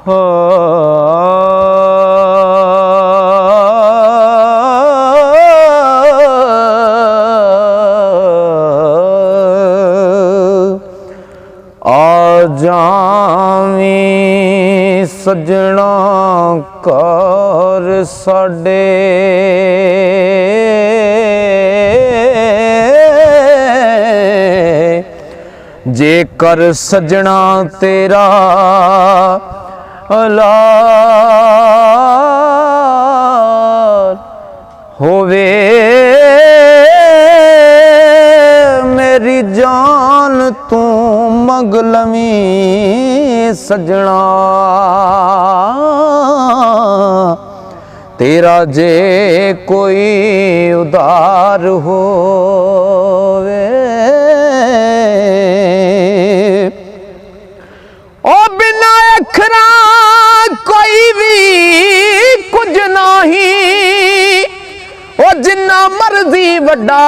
हो आ जावी सजना कर साडे जेकर सजना तेरा औलाद होवे मेरी जान तू मंगलवी सजना तेरा जे कोई उदार होवे ओ बिना अखरा कोई भी कुछ नहीं ओ जिन्ना मर्जी वड्डा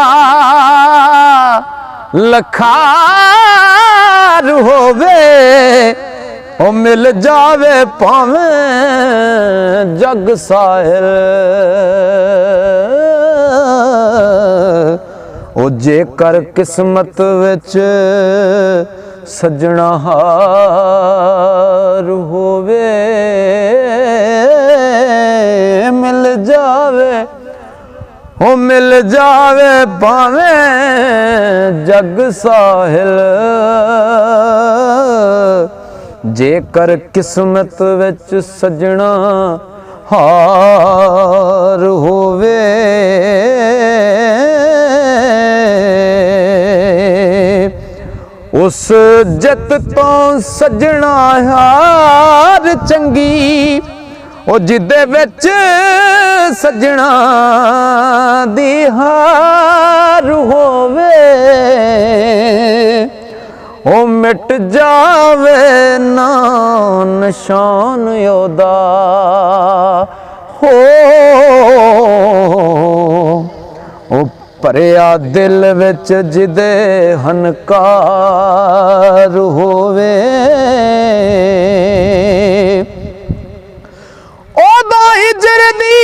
लखार होवे ओ मिल जावे भावें जग साहिल ओ जेकर किस्मत विच सजना हार होवे मिल जावे ओ मिल जावे भावें जग साहिल जेकर किस्मत विच सजना हार होवे उस जित तो सजना हार चंगी ओ जिदे विच सजना दी हार होवे ओ मिट जावे ना निशान ओदा हो ओ भरिया दिल विच जिदे हनकार होवे ओदा हिजर दी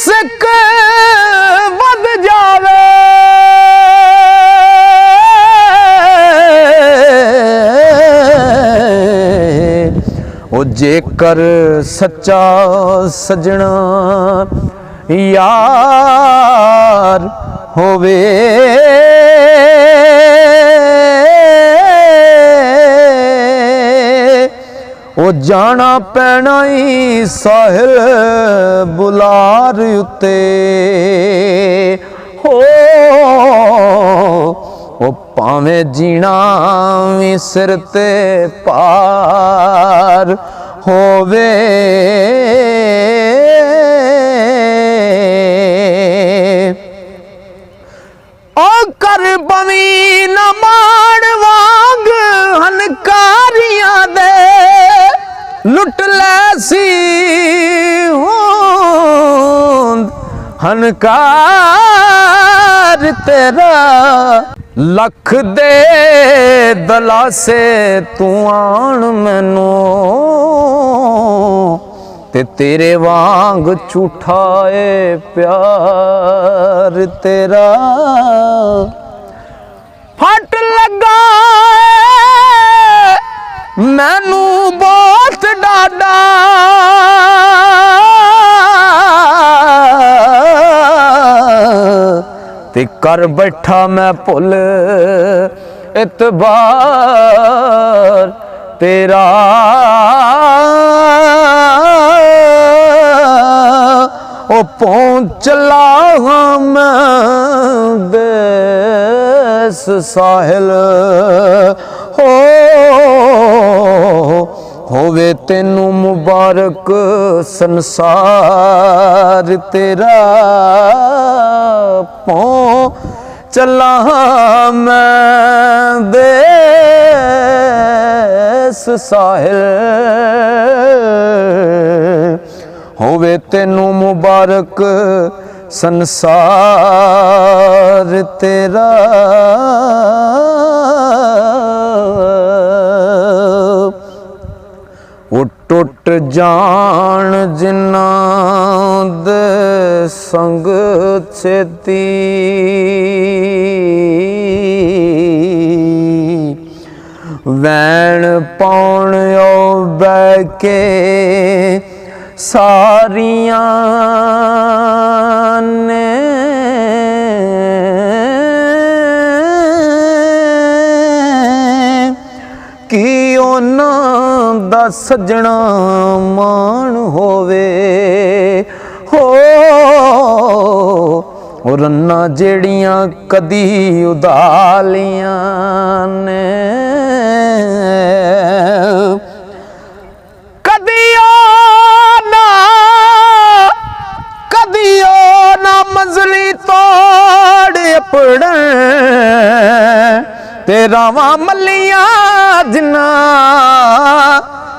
सिक वध जावे ओ जेकर सच्चा सजना यार होवे ओ जाना पैना ही साहिल बुलार उत्ते हो ओ भावें जीना भी सिर ते पार होवे ओ कर बवी न माण वांग हनकारियां दे लुट लैसी होंद हनकार तेरा लख दे दलासे तू आन मैनू ते तेरे वांग झूठा ए प्यार तेरा फट लगा मैनू बहुत डाडा ते कर बैठा मैं भुल इतबार तेरा ओ पहुँच चला मैं देश साहिल हो होवे तेनू मुबारक संसार तेरा पहुँच चला मैं देश साहिल होवे तेनू मुबारक संसार तेरा। ਉਹ ਟੁੱਟ ਜਾਣ ਜਿਨ੍ਹਾਂ ਦੇ ਸੰਗ ਛੇਤੀ ਵੈਣ ਪਾਉਣ ਉਹ ਬਹਿ ਕੇ ਸਾਰੀਆਂ ਨੇ ਕੀ ਉਹਨਾਂ ਦਾ ਸਜਣਾ ਮਾਣ ਹੋਵੇ ਹੋ ਰੰਨਾਂ ਜਿਹੜੀਆਂ ਕਦੀ ਉਦਾਲੀਆਂ ਨੇ ਕਦੀ ਨਾ ਮੰਜ਼ਲੀ ਤੋੜ ਪੜਨ ਤੇ ਰਾਵਾਂ ਮੱਲੀਆਂ ਜਿੰਨਾ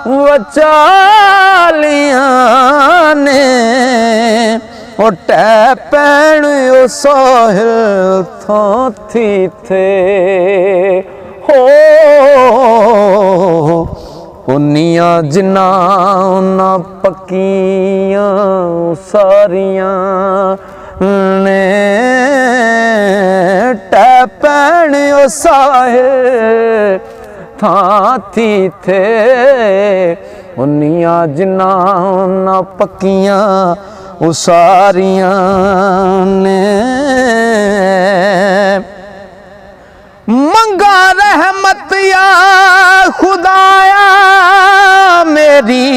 ਵਚਾਲੀਆਂ ਨੇ ਉਹ ਟੈ ਪੈਣ ਉਹ ਸਾਹਿਲ ਥਾਂ ਥੀ ਥੇ ਉਨੀਆਂ ਜਿੰਨਾ ਉਹਨਾਂ ਪੱਕੀਆਂ ਸਾਰੀਆਂ ਨੇ ਟੈ ਪੈਣ ਉਹ ਸਾਹਿਲ ਥਾਂ ਥੀ ਥੇ ਉਨੀਆਂ ਜਿੰਨਾ ਉਹਨਾਂ ਪੱਕੀਆਂ ਉਹ ਸਾਰੀਆਂ ਨੇ ਮੰਗਾ ਰਹਿਮਤ ਯਾ ਖੁਦਾਇਆ ਮੇਰੀ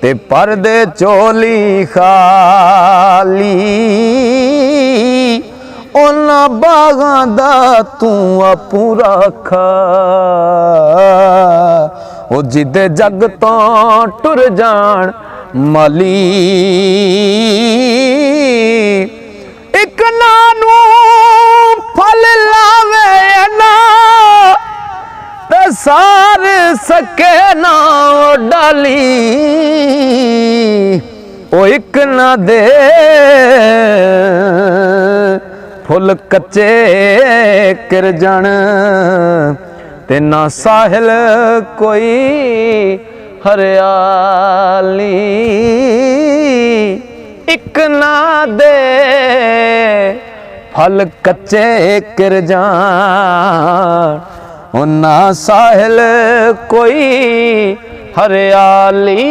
ਤੇ ਪਰਦੇ ਝੋਲੀ ਖਾਲੀ ਉਹਨਾਂ ਬਾਗਾਂ ਦਾ ਤੂੰ ਆਪੂ ਰੱਖਾ ਉਹ ਜਿੱਦੇ ਜੱਗ ਤੋਂ ਟੁਰ ਜਾਣ ਮਾਲੀ ਇੱਕ ਨਾ ਨੂੰ ਫਲ ਲਾਵੇ ਨਾ ਤੇ ਸਾਰ ਸਕੇ ਨਾ ਡਾਲੀ ਉਹ ਇੱਕ ਨਾ ਦੇ ਫੁੱਲ ਕੱਚੇ ਕਿਰ ਜਾਣ ਤੇ ਨਾ ਸਾਹਿਲ ਕੋਈ ਹਰਿਆਲੀ ਇੱਕ ਨਾ ਦੇ ਫਲ ਕੱਚੇ ਕਿਰ ਜਾਣ ਉਹ ਨਾ ਸਾਹਿਲ ਕੋਈ ਹਰਿਆਲੀ।